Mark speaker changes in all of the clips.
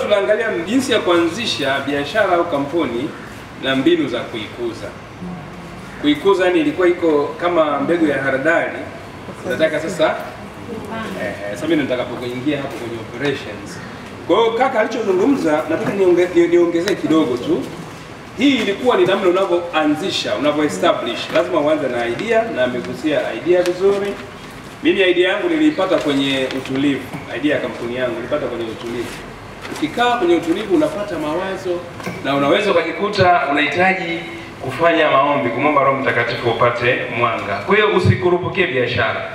Speaker 1: tunaangalia jinsi ya kuanzisha biashara au kampuni na mbinu za kuikuza. Kuikuza yani ilikuwa iko kama mbegu ya haradali. Nataka sasa sasa mimi nataka kuingia hapo kwenye operations. Kwa hiyo kaka alichozungumza nataka niongezee kidogo tu. Hii ilikuwa ni namna unavyoanzisha, unavyoestablish. Lazima uanze na idea, na amegusia idea vizuri. Mimi idea yangu niliipata kwenye utulivu. Idea ya kampuni yangu nilipata kwenye utulivu. Ukikaa kwenye utulivu unapata mawazo na unaweza ukajikuta unahitaji kufanya maombi, kumwomba Roho Mtakatifu upate mwanga. Kwa hiyo usikurupukie biashara.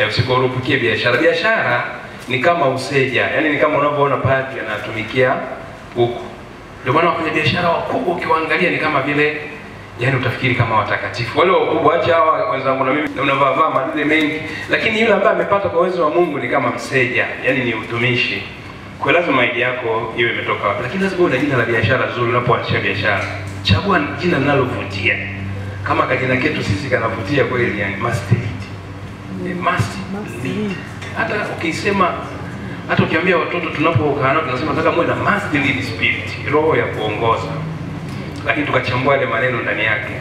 Speaker 1: Usikurupukie biashara. Biashara ni kama useja, yani ni kama unavyoona padri anatumikia huko. Ndio maana wafanya biashara wakubwa ukiwaangalia ni kama vile yani utafikiri kama watakatifu. Wale wakubwa acha hawa wenzangu na mimi unavaa madude mengi, lakini yule ambaye amepata kwa uwezo wa Mungu ni kama mseja, yani ni utumishi. Kwa lazima idea yako iwe imetoka wapi. Lakini lazima uwe na jina la biashara zuri unapoanzisha biashara. Chagua jina linalovutia. Kama kajina ketu sisi kanavutia kweli, yani must lead. Must lead. Hata ukisema, hata ukiambia watoto tunapokaa nao tunasema nataka muwe na must lead spirit, roho ya kuongoza. Lakini tukachambua ile maneno ndani yake.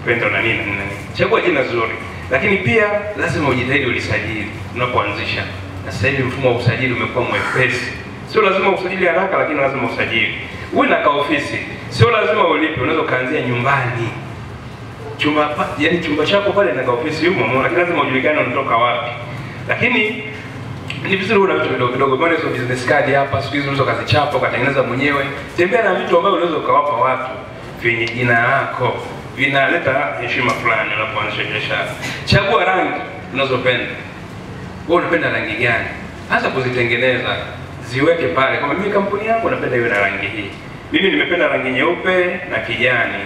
Speaker 1: Upendo na nini na nini. Chagua jina zuri. Lakini pia lazima ujitahidi ulisajili unapoanzisha. Na sasa hivi mfumo wa usajili umekuwa mwepesi. Sio lazima usajili haraka, lakini lazima usajili. Uwe na kaofisi. Sio lazima ulipe, unaweza kaanzia nyumbani. Yani chumba chako pale na kaofisi yumo, lakini lazima ujulikane unatoka wapi. Lakini ni vizuri una vitu vidogo vidogo. Bwana hizo business card hapa, siku hizo unaweza kazichapa, ukatengeneza mwenyewe. Tembea na vitu ambavyo unaweza ukawapa watu vyenye jina lako. Vinaleta heshima fulani unapoanzisha biashara. Chagua rangi unazopenda. Wewe unapenda rangi gani? Anza kuzitengeneza, ziweke pale. Kama mimi kampuni yangu napenda iwe na rangi hii. Mimi nimependa rangi nyeupe na kijani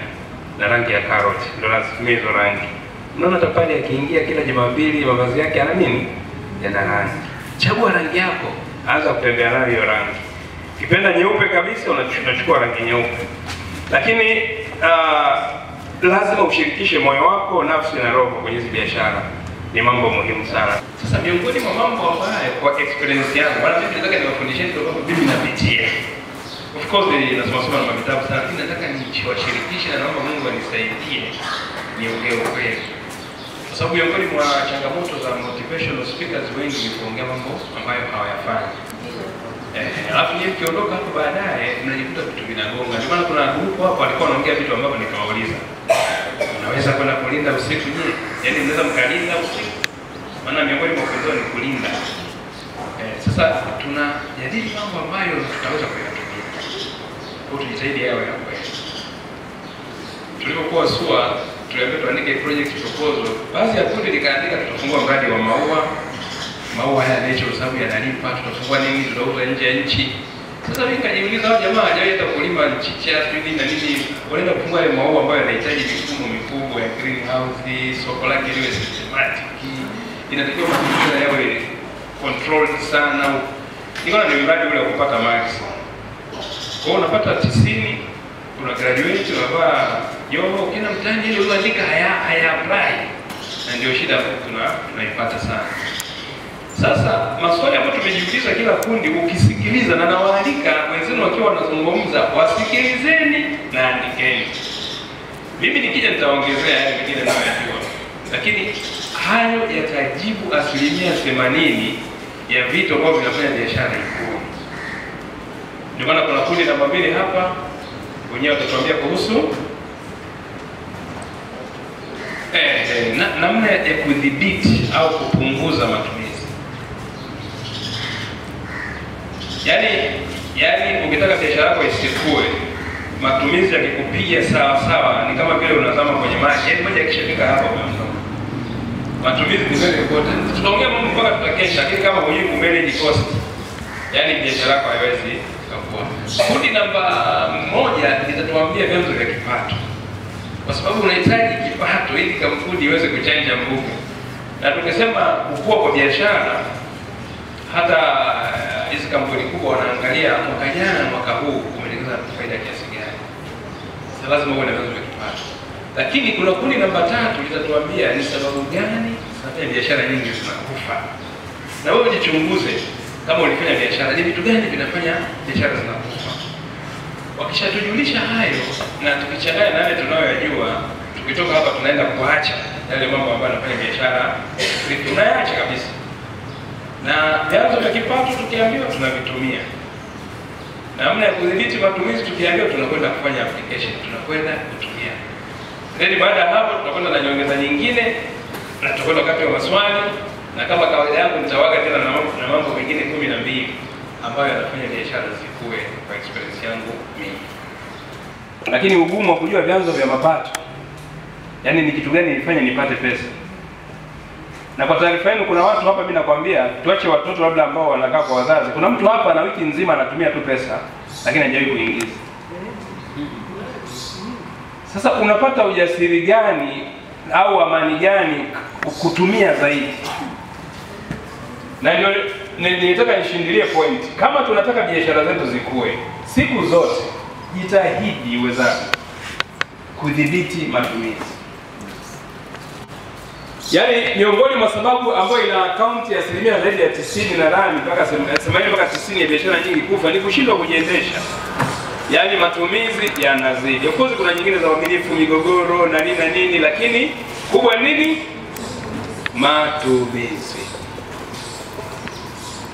Speaker 1: na rangi ya carrot. Ndio lazima hizo rangi. Unaona hata pale akiingia kila Jumapili mavazi yake yana nini? Yana rangi. Chagua rangi yako, anza kutembea nayo hiyo rangi. Ukipenda nyeupe kabisa unachukua rangi nyeupe. Lakini lazima ushirikishe moyo wako, nafsi na roho kwenye hizo biashara. Ni mambo muhimu sana. Sasa miongoni mwa mambo ambayo kwa experience yangu, wala mimi nataka niwafundishe kwa sababu mimi napitia. Of course nasoma na vitabu sana, lakini nataka niwashirikishe na naomba Mungu anisaidie niongee ukweli. Kwa sababu miongoni mwa changamoto za motivational speakers wengi ni kuongea mambo ambayo hawayafanyi. Alafu yeye kiondoka hapo baadaye mnajikuta vitu vinagonga. Ndio maana kuna grupu hapo alikuwa anaongea vitu ambavyo nikawauliza. Unaweza kwenda kulinda usiku je? Yaani mnaweza mkalinda usiku? Maana miongoni mwa kulinda ni kulinda. Sasa tunajadili mambo ambayo tutaweza kuyatumia. Kwa tujitahidi yawe ya kweli. Tulipokuwa SUA tuliambiwa tuandike project proposal. Basi ya kundi likaandika tutafungua mradi wa maua. Maua haya nature sababu yanalipa, tutafungua nini, tutauza nje ya nchi. Sasa mimi nikajiuliza hao jamaa hajawaita kulima mchicha nini na nini, wanaenda kufungua ile maua ambayo yanahitaji mifumo mikubwa ya greenhouse, soko lake liwe systematic. Inatakiwa mazingira yawe controlled sana. Nikaona ni mradi ule wa kupata marks. Kwa hiyo unapata 90, una graduate, unavaa yoho, kila mtani ile unaandika haya apply. Na ndio shida tunaipata sana. Sasa maswali ambayo tumejiuliza kila kundi ukisikiliza na nawaalika wenzenu wakiwa wanazungumza wasikilizeni na andikeni. Mimi nikija nitaongezea yale mengine ninayojua. Lakini hayo yatajibu 80% ya vitu ambavyo vinafanya biashara ikue. Ndio maana kuna kundi namba 2 hapa wenyewe watatuambia kuhusu namna ya kudhibiti au kupunguza matumizi. Yaani ukitaka biashara yako isikue, matumizi yakikupiga sawa ni kama vile unazama kwenye maji. Yaani maji yakishafika hapa umeondoka. Matumizi ni very important. Tutaongea mambo mpaka tutakesha, lakini kama hujui kumanage cost, yaani biashara yako haiwezi kukua. Kundi namba 1 litatuambia vyanzo vya kipato. Kwa sababu unahitaji kipato ili kampuni iweze kuchanja mbuga. Na tukisema kukua kwa biashara, hata hizi kampuni kubwa wanaangalia mwaka jana mwaka huu umetengeneza faida kiasi gani. Sasa lazima uwe na vyanzo vya kipato. Lakini kuna kundi namba 3 litatuambia ni sababu gani sasa biashara nyingi zinakufa. Na wewe jichunguze. kama ulifanya biashara, ni vitu gani vinafanya biashara zinakufa? Wakishatujulisha hayo na tukichanganya na yale tunayoyajua, tukitoka hapa tunaenda kuacha yale mambo ambayo yanafanya biashara tunayaacha kabisa. Na vyanzo vya kipato tukiambiwa tunavitumia. Namna ya kudhibiti matumizi tukiambiwa tunakwenda kufanya application, tunakwenda kutumia. Then baada ya hapo tutakwenda na nyongeza nyingine na tutakwenda wakati wa maswali, na kama kawaida yangu nitawaga tena na mambo mengine 12 ambayo yanafanya biashara zikue kwa experience yangu mimi. Lakini ugumu wa kujua vyanzo vya mapato, yaani ni kitu gani nilifanya nipate pesa. Na kwa taarifa yenu, kuna watu hapa, mimi nakwambia, tuache watoto labda ambao wanakaa kwa wazazi. Kuna mtu hapa na wiki nzima anatumia tu pesa lakini hajawahi kuingiza. Sasa unapata ujasiri gani au amani gani kutumia zaidi? Na ndio nilitaka nishindilie point. Kama tunataka biashara zetu zikue, siku zote jitahidi uwezavyo kudhibiti matumizi. Yaani miongoni mwa sababu ambayo ina akaunti ya asilimia zaidi ya 90 na rani mpaka 80 mpaka 90 ya biashara nyingi kufa ni kushindwa kujiendesha. Yaani matumizi yanazidi. Of course kuna nyingine za uaminifu, migogoro na nini na nini, lakini kubwa nini? Matumizi.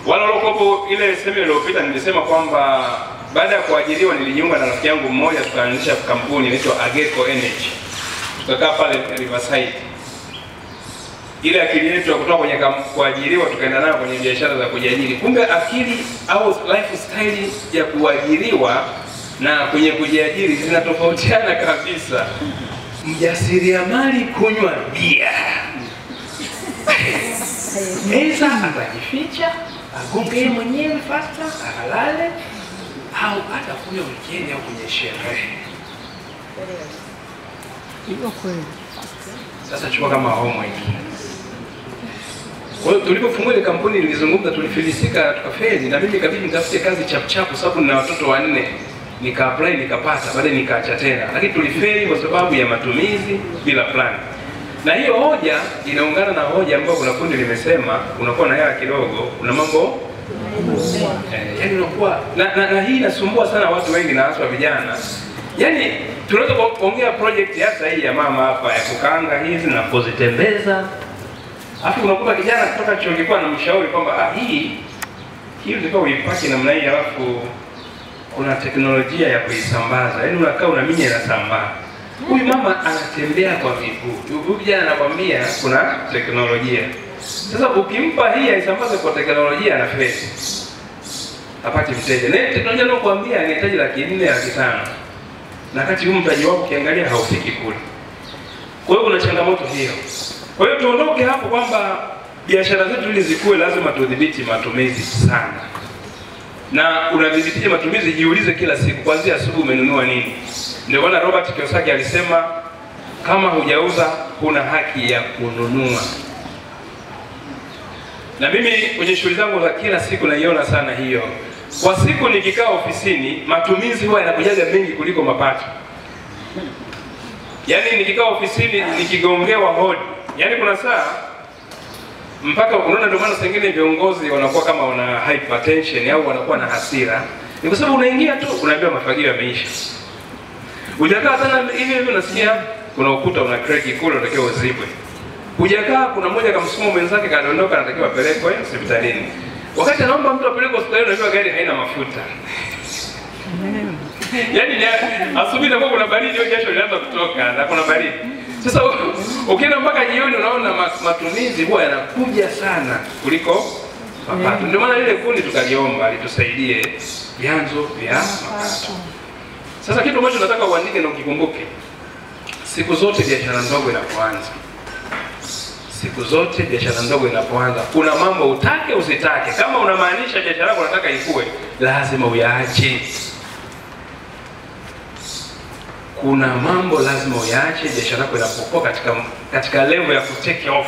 Speaker 1: Wala lokopo ile semina iliyopita nilisema kwamba baada ya kuajiriwa nilijiunga na rafiki yangu mmoja, tukaanzisha kampuni inaitwa Ageco Energy. Tukakaa pale Riverside. Ile akili yetu ya kutoka kwenye kuajiriwa tukaenda nayo kwenye biashara za kujiajiri. Kumbe akili au lifestyle ya kuajiriwa na kwenye kujiajiri zinatofautiana kabisa. Mjasiriamali kunywa bia, eza atajificha, agonge mwenyewe fasta, akalale, au atakunywa weekend au kwenye sherehe.
Speaker 2: Hiyo kweli.
Speaker 1: Sasa chukua kama homework. Kwa hiyo tulipofungua ile kampuni nilizungumza, tulifilisika tukafeli, na mimi kabidi nitafute kazi chap sababu nina watoto 4. Nika-apply nikapata, baadaye nikaacha tena. Lakini tulifeli kwa sababu ya matumizi bila plan. Na hiyo hoja inaungana na hoja ambayo kuna kundi limesema unakuwa na hela kidogo, una mambo yaani unakuwa na hii inasumbua sana watu wengi na hasa vijana. Yaani tunaweza kuongea project hata hii ya mama hapa ya kukaanga hizi na kuzitembeza. Alafu unakuta kijana kutoka chuo kikuu anamshauri kwamba hii ndio uipaki namna hii, alafu kuna teknolojia ya kuisambaza. Yaani unakaa unaminya inasambaa. Huyu mama anatembea kwa miguu. Huyu kijana anakwambia kuna teknolojia. Sasa ukimpa hii aisambaze kwa teknolojia anafeli. Hapati mteja. Na teknolojia anakuambia inahitaji 400,000 500,000. Na kati huyu mtaji wako ukiangalia haufiki kule. Kwa hiyo kuna changamoto hiyo. Kwa hiyo tuondoke hapo kwamba biashara zetu ili zikue lazima tudhibiti matumizi sana. Na unadhibiti matumizi, jiulize kila siku kuanzia asubuhi umenunua nini. Ndio maana Robert Kiyosaki alisema kama hujauza huna haki ya kununua. Na mimi kwenye shughuli zangu za kila siku naiona sana hiyo. Kwa siku nikikaa ofisini, matumizi huwa yanakujaga mengi kuliko mapato. Yaani nikikaa ofisini nikigongewa hodi, yaani kuna saa mpaka unaona, ndio maana sengine viongozi wanakuwa kama wana hypertension au wanakuwa na hasira. Ni kwa sababu unaingia tu unaambiwa mafagio yameisha. Hujakaa tena hivi unasikia kuna ukuta una crack kule unatakiwa uzibwe. Hujakaa kuna mmoja kamsukuma mwenzake kadondoka anatakiwa apelekwe hospitalini. Wakati anaomba mtu apelekwe hospitalini unajua gari haina mafuta. Yaani asubuhi na kuna baridi, hiyo jasho linaanza kutoka na kuna baridi. Sasa ukienda mpaka jioni unaona matumizi huwa yanakuja sana kuliko mapato. Ndio maana ile kundi tukaliomba litusaidie vyanzo vya mapato. Sasa kitu ambacho nataka uandike na ukikumbuke, siku zote biashara ndogo inapoanza, kuna mambo utake usitake. Kama unamaanisha biashara yako unataka ikue, lazima uyaache. Kuna mambo lazima uyaache biashara yako inapokuwa katika level ya take off.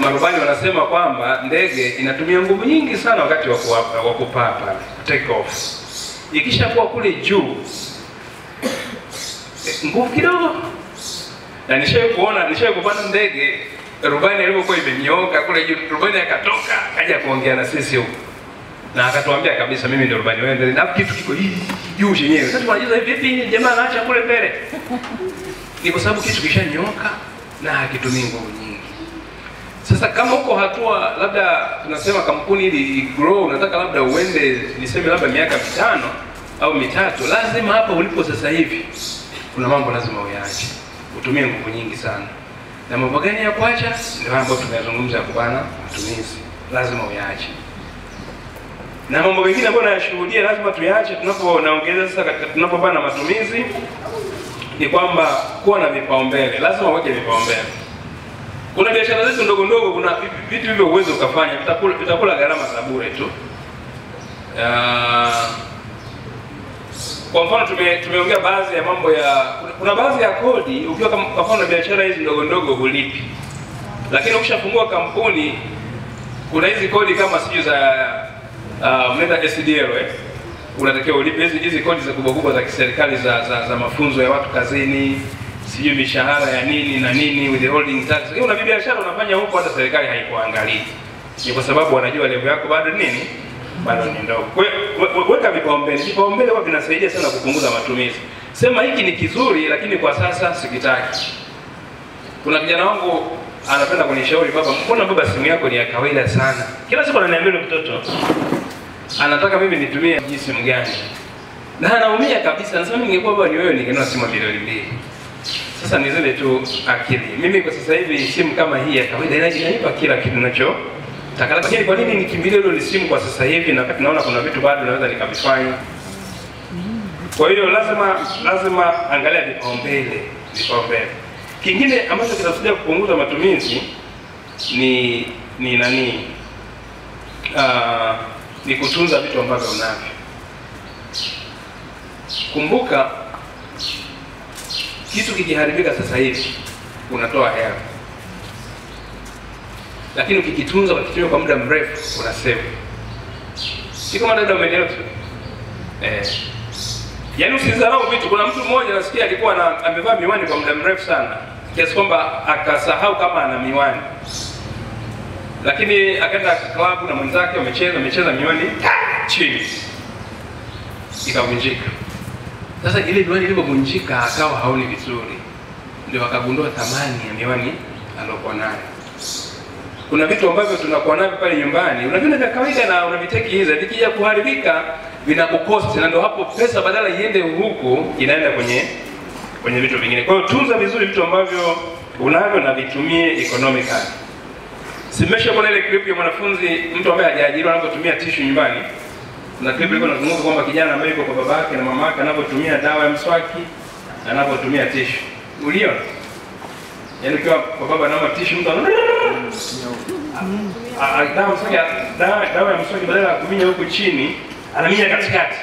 Speaker 1: Marubani wanasema kwamba ndege inatumia nguvu nyingi sana wakati wa kupaa pale, take off. Ikishakuwa kule juu nguvu kidogo. Na nishawahi kupanda ndege rubani alipokuwa imenyooka kule juu, rubani akatoka akaja kuongea na sisi huko. Na akatuambia kabisa mimi ndio rubani wenu. Na kitu kiko hivi juu chenyewe. Sasa tunajua vipi jamaa anaacha kule mbele? Ni kwa sababu kitu kishanyooka na hakitumii nguvu nyingi. Sasa kama uko hatua labda tunasema kampuni ili grow, unataka labda uende niseme labda miaka 5 au 3, lazima hapa ulipo sasa hivi kuna mambo lazima uyaache. Utumie nguvu nyingi sana. Na mambo gani ya kuacha? Ndio mambo tunayozungumza kubana matumizi. Lazima uyaache. Na mambo mengine ambayo nayashuhudia lazima tuyaache tunapoongeza sasa katika tunapobana matumizi ni kwamba kuwa na vipaumbele. Lazima uweke vipaumbele. Kuna biashara zetu ndogo ndogo, kuna vitu hivyo uwezo ukafanya vitakula gharama za bure tu. Kwa mfano tumeongea baadhi ya mambo ya kuna baadhi ya kodi ukiwa kwa mfano biashara hizi ndogo ndogo hulipi. Lakini ukishafungua kampuni kuna hizi kodi kama siju za mnenda SDL unatakiwa ulipe hizi kodi za kubwa za kiserikali za mafunzo ya watu kazini, sijui mishahara ya nini na nini, withholding tax. Hiyo una biashara unafanya huko hata serikali haikuangalii. Ni kwa sababu wanajua level yako bado nini? Bado ni ndogo. Kwa hiyo weka vipaumbele. Vipaumbele huwa vinasaidia sana kupunguza matumizi. Sema hiki ni kizuri lakini kwa sasa sikitaki. Kuna kijana wangu anapenda kunishauri, baba, mbona baba simu yako ni ya kawaida sana? Kila siku ananiambia mtoto anataka mimi nitumie simu gani? Na anaumia kabisa. Anasema ningekuwa baba ni wewe ningenunua simu milioni 2. Sasa ni zile tu akili. Mimi kwa sasa hivi simu kama hii ya kawaida inanipa kila kitu ninacho taka. Lakini kwa nini nikimbilie ile simu kwa sasa hivi na naona kuna vitu bado naweza nikavifanya? Kwa hiyo lazima angalia vipaumbele. Kingine ambacho kinasaidia kupunguza matumizi ni ni kutunza vitu ambavyo unavyo. Kumbuka kitu kikiharibika sasa hivi unatoa hela. Lakini ukikitunza ukitumia kwa muda mrefu una save. Si kama dada umeelewa? Yaani usidharau vitu. Kuna mtu mmoja nasikia alikuwa amevaa miwani kwa muda mrefu sana, kiasi kwamba akasahau kama ana miwani. Lakini akaenda klabu na mwenzake wamecheza miwani chini, ikavunjika. Sasa ile miwani ilipovunjika akawa haoni vizuri, ndio akagundua thamani ya miwani aliyokuwa nayo. Kuna vitu ambavyo tunakuwa navyo pale nyumbani, unaviona vya kawaida na unaviteki hizo, vikija kuharibika vinakukosti, na ndio hapo pesa badala iende huku inaenda kwenye vitu vingine. Kwa hiyo tunza vizuri vitu ambavyo unavyo na vitumie economically. Simesha kuna ile clip ya mwanafunzi mtu ambaye hajaajiriwa anapotumia tissue nyumbani. Na clip ilikuwa inazungumza kwamba kijana ambaye yuko kwa babake na mamake anapotumia dawa ya mswaki na anapotumia tissue. Uliona? Yaani kwa baba anaomba tissue mtu dawa ya mswaki badala ya kuminya huku chini anaminya katikati.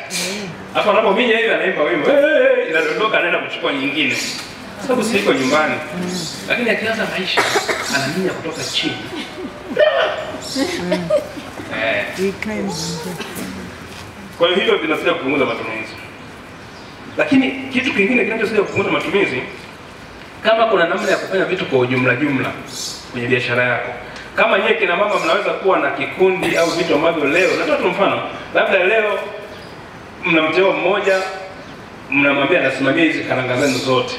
Speaker 1: Hapo anapominya hivi anaimba wimbo, inadondoka anaenda kuchukua nyingine. Sababu siko nyumbani. Lakini akianza maisha anaminya kutoka chini. Kwa hiyo hilo vinasaidia kupunguza matumizi. Lakini kitu kingine kinachosaidia kupunguza matumizi, kama kuna namna ya kufanya vitu kwa jumla kwenye biashara yako. Kama nyewe kina mama mnaweza kuwa na kikundi au vitu ambavyo leo, natoa tu mfano, labda leo mna mteo mmoja mnamwambia anasimamia hizi karanga zenu zote.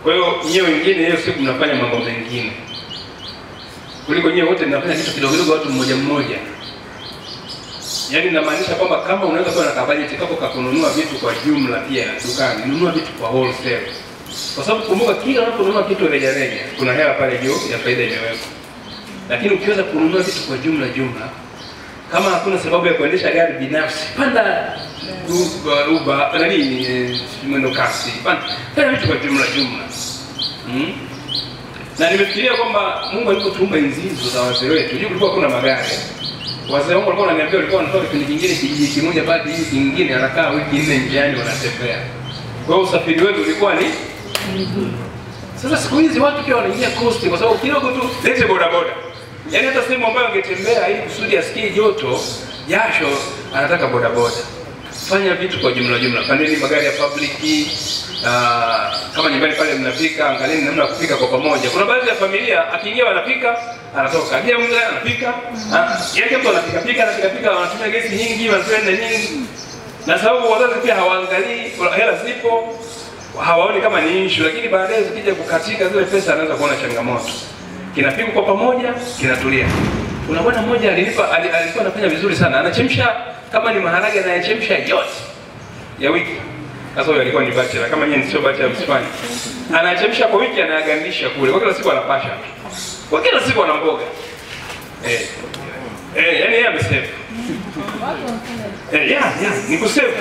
Speaker 1: Kwa hiyo nyewe wengine hiyo siku mnafanya mambo mengine. Kuliko nyewe wote mnafanya kitu kidogo watu mmoja. Yaani inamaanisha kwamba kama unaweza kuwa na kabajeti kako kununua vitu kwa jumla pia dukani, nunua vitu kwa wholesale. Kwa sababu kumbuka kila unaponunua kitu reja kuna hela pale juu ya faida imewekwa. Lakini ukiweza kununua vitu kwa jumla, kama hakuna sababu ya kuendesha gari binafsi, panda Uber, mwendo kasi, panda vitu kwa jumla. Na nimefikiria kwamba Mungu alipotuumba enzi hizo za wazee wetu, kulikuwa kuna magari. Wazee wangu walikuwa wananiambia walikuwa wanatoka kipindi kingine kijiji kimoja baada ya kingine, anakaa wiki 4 njiani wanatembea. Kwa hiyo usafiri wetu ulikuwa ni sasa siku hizi watu pia wanaingia cost kwa sababu kidogo tu lete bodaboda. Yaani hata sehemu ambayo angetembea ili kusudi asikie joto, jasho, anataka bodaboda. fanya vitu kwa jumla jumla. Pandeni magari ya public, kama nyumbani pale mnapika, angalieni namna ya kupika kwa pamoja. Kuna baadhi ya familia akiingia wanapika, anatoka. Akija mwingine anapika, yake mtu anapika, wanatumia gesi nyingi, wanatumia nyingi. Na sababu wazazi pia hawaangalii, hela zipo, hawaoni kama ni issue, lakini baadaye zikija kukatika zile pesa anaanza kuona changamoto. Kinapikwa kwa pamoja, kinatulia. Kuna bwana mmoja alikuwa anafanya vizuri sana. Anachemsha kama ni maharage anayechemsha yote ya wiki. Sasa huyo alikuwa ni bachelor, kama yeye sio bachelor msifanye. Anachemsha kwa wiki, anagandisha kule. Kwa kila siku anapasha. Kwa kila siku ana mboga. Yani yeye amesave. Ni kusave.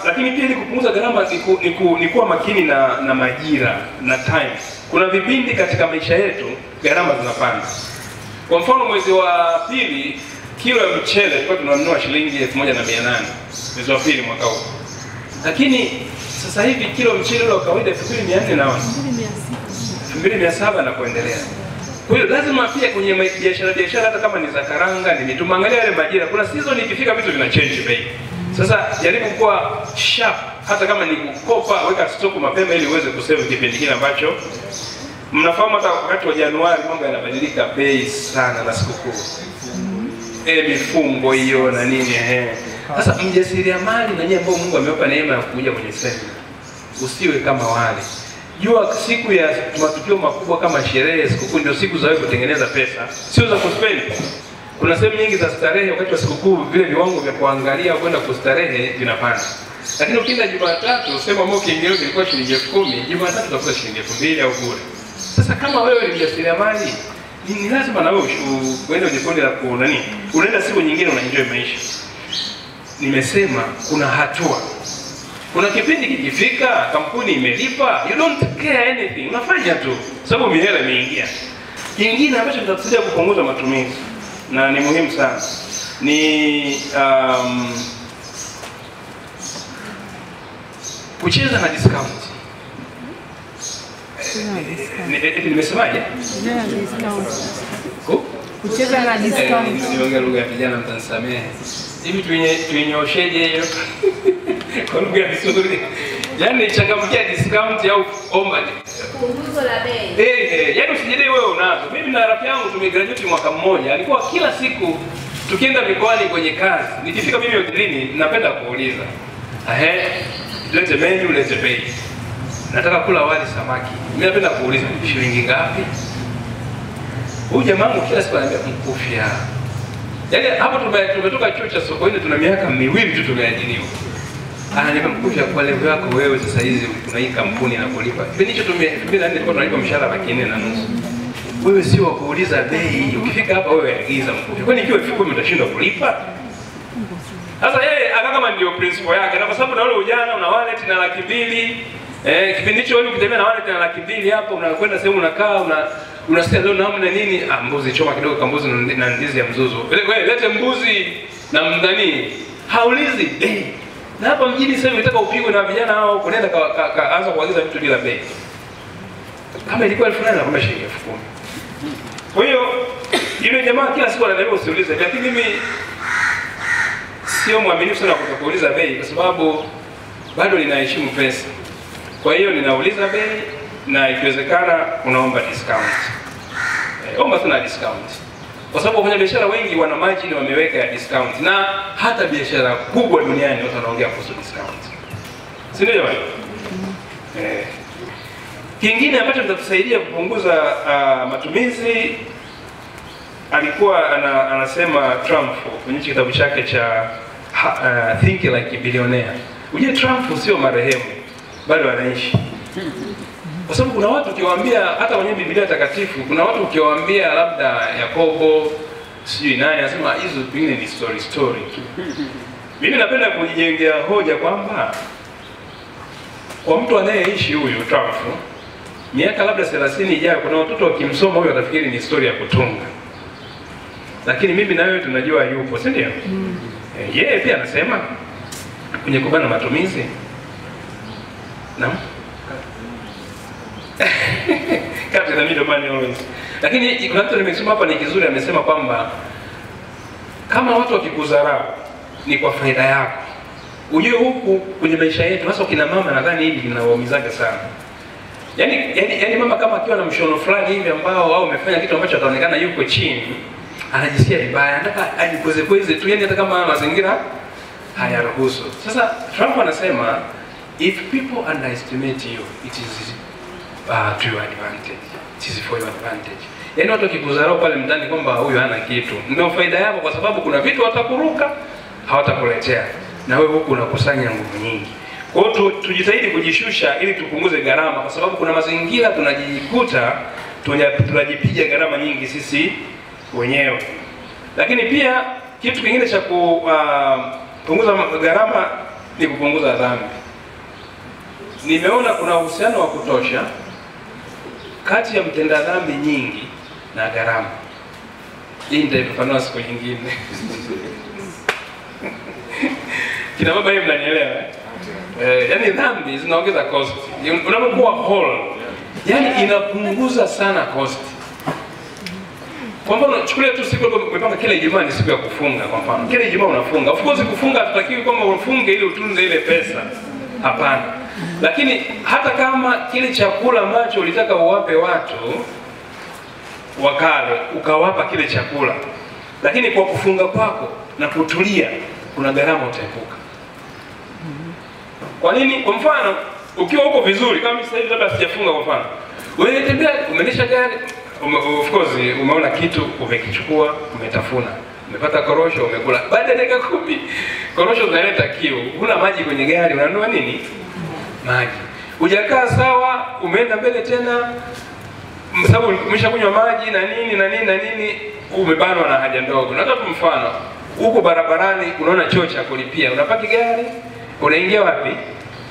Speaker 1: Lakini pia ili kupunguza gharama ni kuwa makini na majira na time. Kuna vipindi katika maisha yetu gharama zinapanda. Kwa mfano mwezi wa pili kilo ya mchele tulikuwa tunanunua shilingi 1800 mwezi wa pili mwaka huu. Lakini sasa hivi kilo mchele wa kawaida 2400 na 2700 na kuendelea. Kwa hiyo lazima pia kwenye biashara hata kama ni za karanga, ni mitumba, angalia yale majira. Kuna season ikifika vitu vina change bei. Sasa jaribu kuwa sharp, hata kama ni kukopa, weka stock mapema ili uweze kusave kipindi kile ambacho mnafahamu hata wakati wa Januari mambo yanabadilika bei sana na sikukuu. Mifungo hiyo na nini Sasa mjasiriamali na nyinyi ambao Mungu amewapa neema ya kuja kwenye semina, usiwe kama wale. Jua siku ya matukio makubwa kama sherehe, sikukuu ndio siku za wewe kutengeneza pesa, sio za kuspend. Kuna sehemu nyingi za starehe wakati wa sikukuu, vile viwango vya kuangalia kwenda kustarehe vinapanda. Lakini ukienda Jumatatu, sema mbona kiingilio kilikuwa shilingi 10,000, Jumatatu utakuwa shilingi 2,000 au bure. Sasa kama wewe ni mjasiriamali, ni lazima na wewe uende ujifunze na kuona nini. Unaenda siku nyingine unaenjoy maisha. Nimesema kuna hatua. Kuna kipindi kikifika, kampuni imelipa, you don't care anything, unafanya tu sababu mihela imeingia. Kingine ambacho kitatusaidia kupunguza matumizi na ni muhimu sana ni kucheza na discount. Nimesemaje?
Speaker 2: Kucheza na discount.
Speaker 1: Niongea lugha ya vijana mtanisamehe. Hivi tuinyosheje hiyo? Kwa lugha ya Kiswahili. Yaani changamkia discount au omba
Speaker 2: punguzo la bei.
Speaker 1: Yaani usijidai wewe unazo. Mimi na rafiki yangu tumegraduate mwaka mmoja. Alikuwa kila siku tukienda mikoani kwenye kazi. Nikifika mimi hotelini napenda kuuliza. Lete menu, lete bei. Nataka kula wali samaki. Mimi napenda kuuliza shilingi ngapi? Huyu jamaa wangu kila siku ananiambia mkufia. Yaani hapo tumetoka chuo cha Sokoine, tuna miaka 2 tu tumeajiriwa. Ananiambia mkufia, kwa level yako wewe sasa hizi kuna hii kampuni inakulipa. Kipindi hicho tulikuwa tunalipa mshahara 4,500. Wewe sio wa kuuliza bei. Ukifika hapa wewe agiza mkufia. Kwani ikiwa 10,000 utashindwa kulipa? Sasa yeye kama ndio principle yake, na kwa sababu na ule ujana una wallet na 200,000. Kipindi hicho wewe ukitembea na wallet na 200,000 hapo, unakwenda sehemu unakaa unasikia leo namna nini, mbuzi choma kidogo, kambuzi na ndizi ya mzuzu. Wewe lete mbuzi na mdani. Haulizi bei. Na hapa mjini sasa unataka upigwe na vijana hao, kunaenda kaanza kuagiza vitu bila bei. Kama ilikuwa 1,000 na kama shilingi 10,000. Kwa hiyo yule jamaa kila siku ananiambia usiulize, lakini mimi sio mwaminifu sana kwa kuuliza bei kwa sababu bado ninaheshimu pesa. Kwa hiyo ninauliza bei na ikiwezekana unaomba discount. Omba sana discount. Kwa sababu wafanya biashara wengi wana margin wameweka ya discount, na hata biashara kubwa duniani watu wanaongea kuhusu discount. Si ndio jamani? Kingine ambacho kitatusaidia kupunguza matumizi, alikuwa anasema Trump kwenye kitabu chake cha Think Like a Billionaire. Uje Trump sio marehemu, bado anaishi. Kwa sababu kuna watu ukiwaambia, hata kwenye Biblia takatifu, kuna watu ukiwaambia labda Yakobo, sijui naye anasema hizo pengine ni story tu. Mimi napenda kujijengea hoja kwamba kwa mtu anayeishi huyu Trump, miaka labda 30 ijayo, kuna watoto wakimsoma huyu watafikiri ni story ya kutunga. Lakini mimi na wewe tunajua yupo, si ndio? Yeye pia anasema kwenye kubana matumizi. Naam. Captain the middle man always. Lakini kuna mtu nimesema hapa ni kizuri, amesema kwamba kama watu wakikudharau ni kwa faida yako. Ujue huku kwenye maisha yetu, hasa kina mama, nadhani hili linawaumizaga sana. Yaani mama kama akiwa na mshono fulani hivi ambao au amefanya kitu ambacho ataonekana yuko chini, anajisikia vibaya, anataka ajikweze tu, yani hata kama mazingira hayaruhusu. Sasa Trump anasema if people underestimate you, it is to your advantage. It is for your advantage. Yaani watu wakikudharau pale mtani kwamba huyu hana kitu, ndio faida yako, kwa sababu kuna vitu watakuruka, hawatakuletea. Na wewe huku unakusanya nguvu nyingi. Kwa hiyo tujitahidi kujishusha ili tupunguze gharama, kwa sababu kuna mazingira tunajikuta tunajipiga gharama nyingi sisi wenyewe. Lakini pia kitu kingine cha kupunguza gharama ni kupunguza dhambi. Nimeona kuna uhusiano wa kutosha kati ya mtenda dhambi nyingi na gharama. Hii nitaifafanua siku nyingine. Kina baba hivi mnanielewa? Yaani dhambi zinaongeza cost. Unapokuwa whole, yaani inapunguza sana cost. Kwa mfano chukulia tu siku umepanga kila Ijumaa ni siku ya kufunga kwa mfano. Kila Ijumaa unafunga. Of course kufunga hatutakiwi kwamba ufunge ili utunze ile pesa. Hapana. Lakini hata kama kile chakula ambacho ulitaka uwape watu wakale, ukawapa kile chakula, lakini kwa kufunga kwako na kutulia, kuna gharama utaepuka. Kwa nini? Kwa mfano, ukiwa huko vizuri, kama sasa hivi labda sijafunga kwa mfano, wewe tembea, umeendesha gari, of course umeona kitu, umekichukua, umetafuna, umepata korosho, umekula. Baada ya dakika 10, korosho zinaleta kiu. Huna maji kwenye gari, unanunua nini? Maji. Hujakaa sawa, umeenda mbele tena, sababu umeshakunywa maji na nini, umebanwa na haja ndogo. Nataka tu mfano, huko barabarani unaona choo cha kulipia, unapaki gari, unaingia wapi?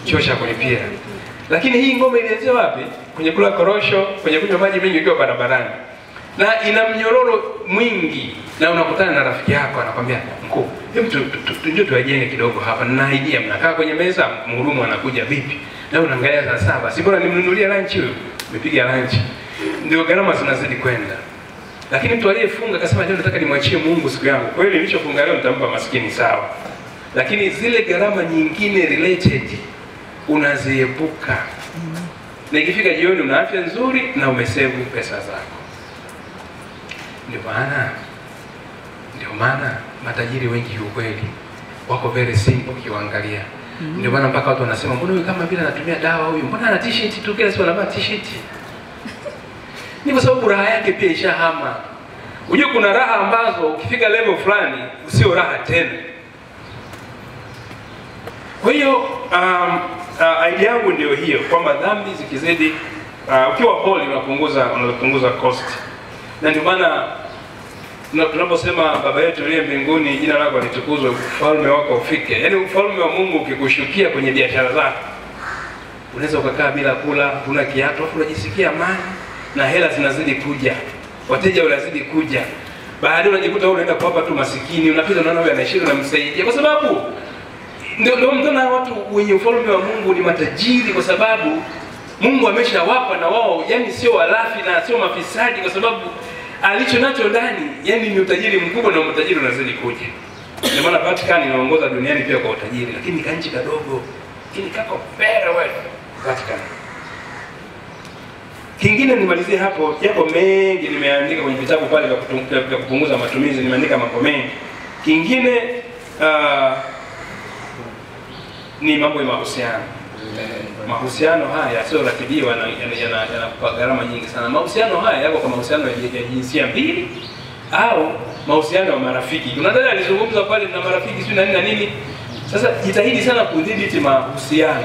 Speaker 1: Choo cha kulipia. Lakini hii ngome ilianzia wapi? Kwenye kula korosho, kwenye kunywa maji mengi ukiwa barabarani. Na ina mnyororo mwingi, na unakutana na rafiki yako anakwambia, "Mkuu, hebu tujue tuajenge kidogo hapa." Na idea mnakaa kwenye meza, mhudumu anakuja, "Vipi?" Na unaangalia saa 7, si bora nimnunulie lunch huyo. Umepiga lunch. Ndio gharama zinazidi kwenda. Lakini mtu aliyefunga akasema leo nataka nimwachie Mungu siku yangu. Kwa hiyo nilichofunga leo nitampa maskini, sawa. Lakini zile gharama nyingine related unaziepuka. Na ikifika jioni una afya nzuri na umesave pesa zako. Ndio maana matajiri wengi ukweli wako very simple ukiwaangalia. Ndio maana mpaka watu wanasema mbona huyu kama vile anatumia dawa huyu, mbona ana t-shirt tu kila siku anavaa t-shirt. Ni kwa sababu raha yake pia ishahama. Unajua kuna raha ambazo ukifika level fulani sio raha tena. Kwa hiyo idea yangu ndio hiyo kwamba dhambi zikizidi, ukiwa whole unapunguza cost. Na ndio maana tunaposema Baba yetu uliye mbinguni, jina lako litukuzwe, ufalme wako ufike. Yaani ufalme wa Mungu ukikushukia kwenye biashara zako, unaweza ukakaa bila kula, huna kiatu, afu unajisikia amani na hela zinazidi kuja. Wateja wanazidi kuja. Baadaye unajikuta wewe unaenda kuwapa tu masikini, unapita unaona wewe anaishi na msaidia, kwa sababu ndio mtana watu wenye ufalme wa Mungu ni matajiri, kwa sababu Mungu ameshawapa na wao, yani sio walafi na sio mafisadi, kwa sababu alicho nacho ndani, yani ni utajiri mkubwa na utajiri unazidi kuja. Ndio maana Vatican inaongoza duniani pia kwa utajiri, lakini kanchi kadogo, lakini kako very well Vatican. Kingine nimalizie hapo, yako mengi nimeandika kwenye vitabu pale vya kupunguza matumizi, nimeandika mambo mengi. Kingine ni mambo ya mahusiano. Mahusiano haya sio ratibiwa na yana gharama nyingi sana. Mahusiano haya yako kama mahusiano ya jinsia mbili au mahusiano ya marafiki. Kuna dada alizungumza pale na marafiki sio na nini. Sasa jitahidi sana kudhibiti mahusiano.